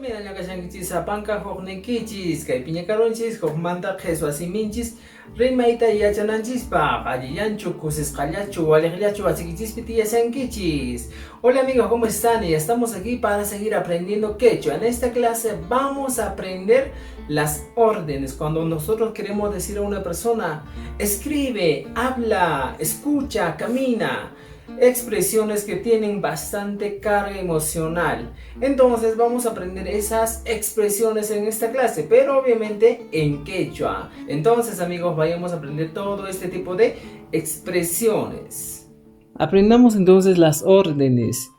Mira, ñakashankichis sapanka hukninkichis kay piñakaronchis hukmanta qheswasiminchis rimayta yachananchispaq alliyanchu kusisqallachu waliqllachu wasikichis tiyashankichis. Hola amigos, ¿cómo están? Y estamos aquí para seguir aprendiendo quechua. En esta clase vamos a aprender las órdenes. Cuando nosotros queremos decir a una persona escribe, habla, escucha, camina, expresiones que tienen bastante carga emocional. Entonces vamos a aprender esas expresiones en esta clase, pero obviamente en quechua. Entonces amigos, vayamos a aprender todo este tipo de expresiones. Aprendamos entonces las órdenes,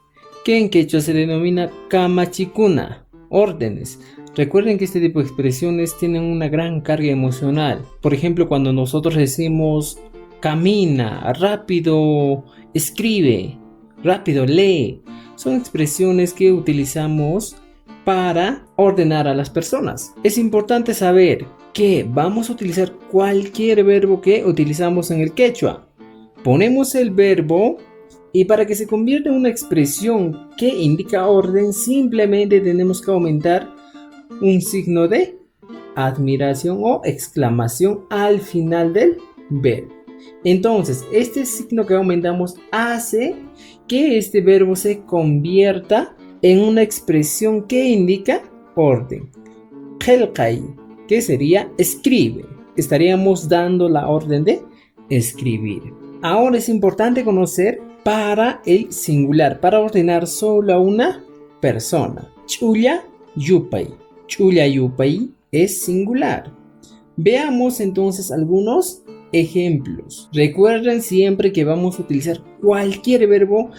que en quechua se denomina kamachikuna, órdenes. Recuerden que este tipo de expresiones tienen una gran carga emocional. Por ejemplo, cuando nosotros decimos camina, rápido escribe, rápido lee, son expresiones que utilizamos para ordenar a las personas. Es importante saber que vamos a utilizar cualquier verbo que utilizamos en el quechua. Ponemos el verbo y para que se convierta en una expresión que indica orden, simplemente tenemos que aumentar un signo de admiración o exclamación al final del verbo. Entonces, este signo que aumentamos hace que este verbo se convierta en una expresión que indica orden. Qelqay, que sería escribe. Estaríamos dando la orden de escribir. Ahora es importante conocer para el singular, para ordenar solo a una persona. Chulla yupay. Chulla yupay es singular. Veamos entonces algunos ejemplos. Recuerden siempre que vamos a utilizar cualquier verbo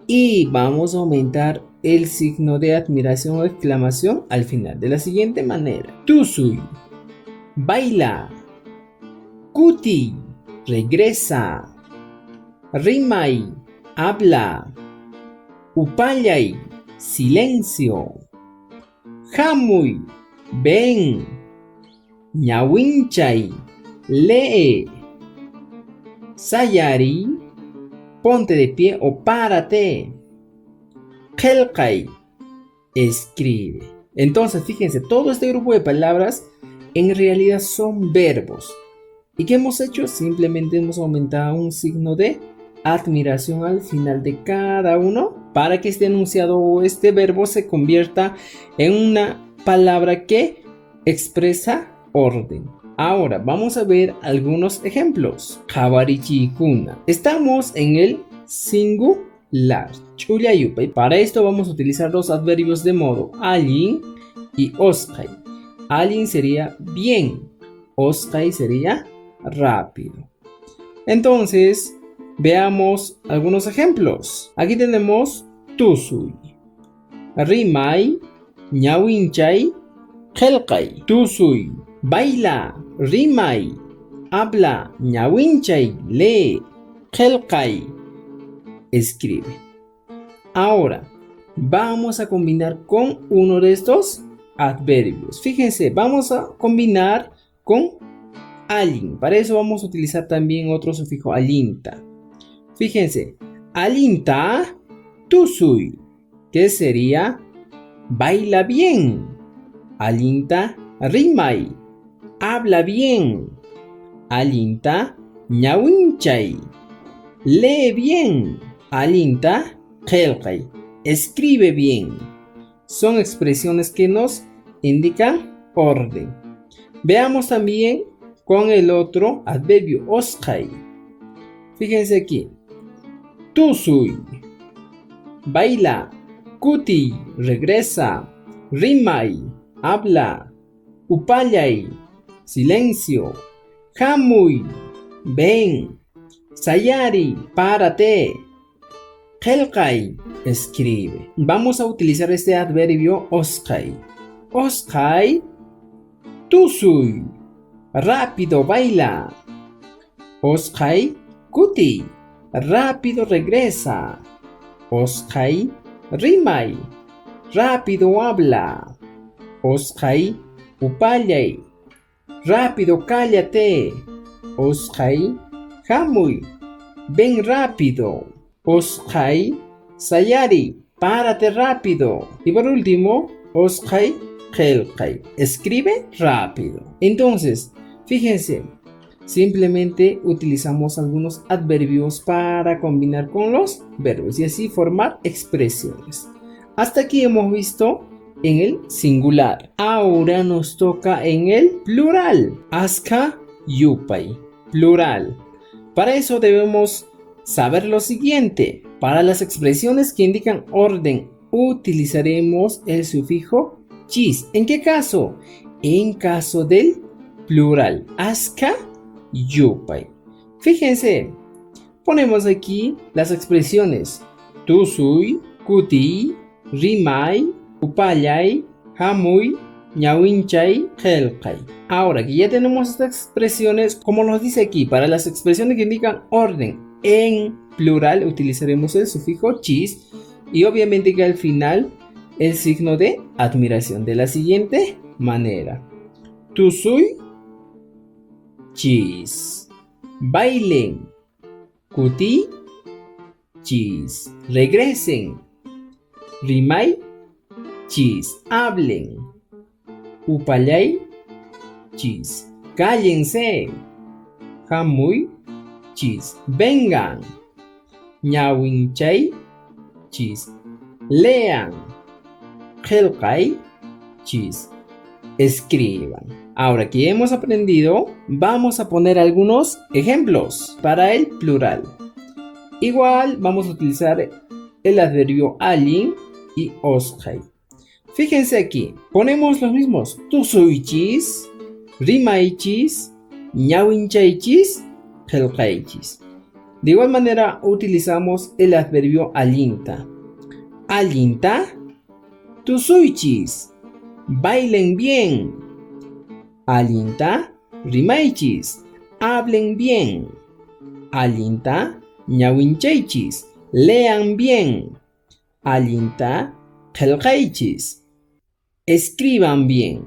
y vamos a aumentar el signo de admiración o exclamación al final de la siguiente manera. Tusuy, baila. Kuti, regresa. Rimay, habla. Upayay, silencio. Hamuy, ven. Ñawinchay, lee. Sayari, ponte de pie o párate. Qelqay, escribe. Entonces, fíjense, todo este grupo de palabras en realidad son verbos. ¿Y qué hemos hecho? Simplemente hemos aumentado un signo de admiración al final de cada uno para que este enunciado o este verbo se convierta en una palabra que expresa orden. Ahora vamos a ver algunos ejemplos. Jabarichikuna. Estamos en el singular. Chullayupay. Para esto vamos a utilizar los adverbios de modo allin y osqay. Allin sería bien. Osqay sería rápido. Entonces, veamos algunos ejemplos. Aquí tenemos tusuy, rimay, ñawinchay, qelqay. Tusuy, baila, rimay, habla, ñawinchay, lee, qelqay, escribe. Ahora, vamos a combinar con uno de estos adverbios. Fíjense, vamos a combinar con allin. Para eso vamos a utilizar también otro sufijo allinta. Fíjense, allinta tusuy, que sería baila bien. Allinta rimay, habla bien. Allinta ñawinchay, lee bien. Allinta qelqay, escribe bien. Son expresiones que nos indican orden. Veamos también con el otro adverbio osqay. Fíjense aquí. Tusuy, baila. Kuti, regresa. Rimay, habla. Upayay, silencio. Hamuy, ven. Sayari, párate. Qelqay, escribe. Vamos a utilizar este adverbio osqay. Osqay, tusuy, rápido baila. Osqay, kuti, rápido regresa. Osqay, rimay, rápido habla. Osqay, upayay, rápido cállate. Osqay, hamuy, ven rápido. Osqay, sayari, párate rápido. Y por último, Oskay, qelqay. Escribe rápido. Entonces, fíjense, simplemente utilizamos algunos adverbios para combinar con los verbos y así formar expresiones. Hasta aquí hemos visto en el singular. Ahora nos toca en el plural. Aska, yupay. Plural. Para eso debemos saber lo siguiente. Para las expresiones que indican orden, utilizaremos el sufijo chis. ¿En qué caso? En caso del plural. Aska, yupay. Fíjense, ponemos aquí las expresiones tusuy, kuti, rimay, upallay, hamuy, ñawinchay, qelqay. Ahora que ya tenemos estas expresiones, como nos dice aquí, para las expresiones que indican orden en plural utilizaremos el sufijo chis y obviamente que al final el signo de admiración de la siguiente manera. Tusuy, chis. Bailen, kuti, chis. Regresen, rimay, chis. Hablen, upallay, chis. Cállense, hamuy, chis. Vengan, ñawinchay, chis. Lean, qelqay, chis. Escriban. Ahora que hemos aprendido, vamos a poner algunos ejemplos para el plural. Igual vamos a utilizar el adverbio alin y oskay. Fíjense aquí, ponemos los mismos. Tusuychis, rimaychis, ñawincaychis, qelqaychis. De igual manera utilizamos el adverbio alinta. Alinta, tusuychis. Bailen bien. Alinta, rimaychis. Hablen bien. Alinta, ñawinchaychis. Lean bien. Alinta, qelqaychis. Escriban bien.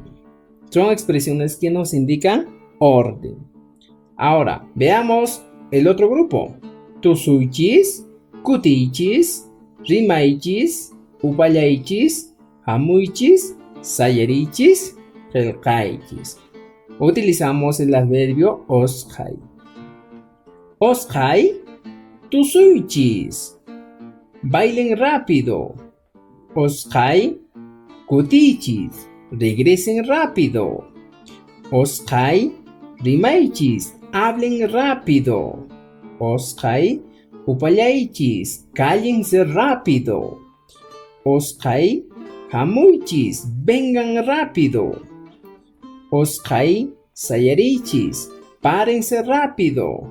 Son expresiones que nos indican orden. Ahora, veamos el otro grupo. Tusuychis, kutichis, rimaychis, upallaychis, hamuychis, sayarichis, qelqaychis. Utilizamos el adverbio oskay. Oskay, tusuychis. Bailen rápido. Oskay, kutichis. Regresen rápido. Oskay, rimaychis. Hablen rápido. Oskay, upallaychis. Cállense rápido. Oskay, hamuychis. Vengan rápido. Oskay, sayarichis. Párense rápido.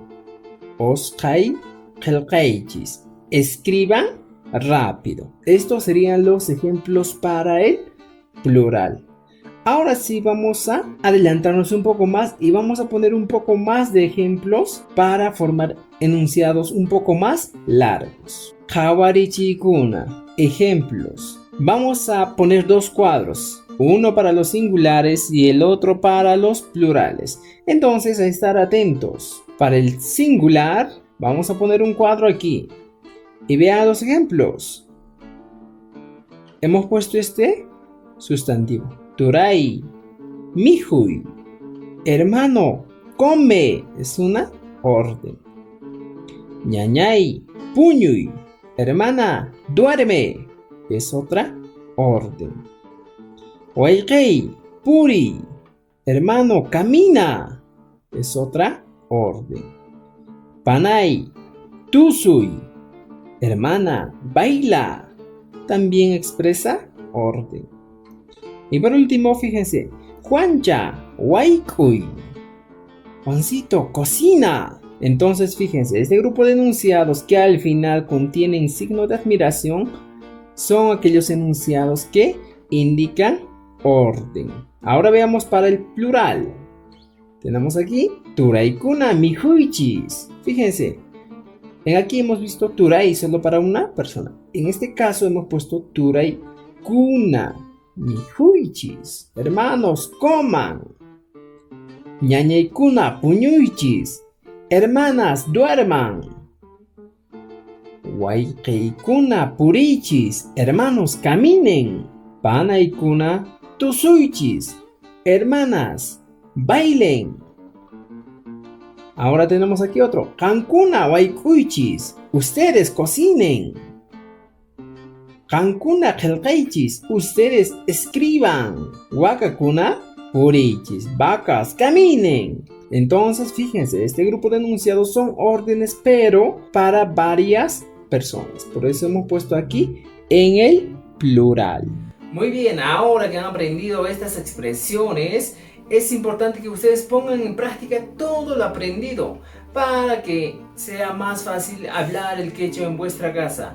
Oskay, qelqaychis. Escriban rápido. Estos serían los ejemplos para el plural. Ahora sí vamos a adelantarnos un poco más y vamos a poner un poco más de ejemplos para formar enunciados un poco más largos. Qhawarichikuna. Ejemplos. Vamos a poner dos cuadros, uno para los singulares y el otro para los plurales. Entonces a estar atentos. Para el singular vamos a poner un cuadro aquí y vean los ejemplos. Hemos puesto este sustantivo. Turay, mijuy, hermano, come, es una orden. Ñañay, puñuy, hermana, duerme, es otra orden. Oikei, puri, hermano, camina, es otra orden. Panay, tusuy, hermana, baila, también expresa orden. Y por último, fíjense, Juancha, waikuy, Juancito, cocina. Entonces, fíjense, este grupo de enunciados que al final contienen signo de admiración son aquellos enunciados que indican orden. Ahora veamos para el plural. Tenemos aquí, turaykuna mijuychis. Fíjense, aquí hemos visto turay solo para una persona. En este caso hemos puesto turaykuna. Mijuychis, hermanos, coman. Ñañaykuna puñuychis, hermanas, duerman. Wayqaykuna purichis, hermanos, caminen. Panaykuna tusuychis. Hermanas, bailen. Ahora tenemos aquí otro. Kankuna waykuychis. Ustedes cocinen. Kankuna qillqaychis. Ustedes escriban. Wakakuna purichis. Vacas, caminen. Entonces, fíjense, este grupo de enunciados son órdenes, pero para varias personas. Por eso hemos puesto aquí en el plural. Muy bien, ahora que han aprendido estas expresiones, es importante que ustedes pongan en práctica todo lo aprendido para que sea más fácil hablar el quechua en vuestra casa.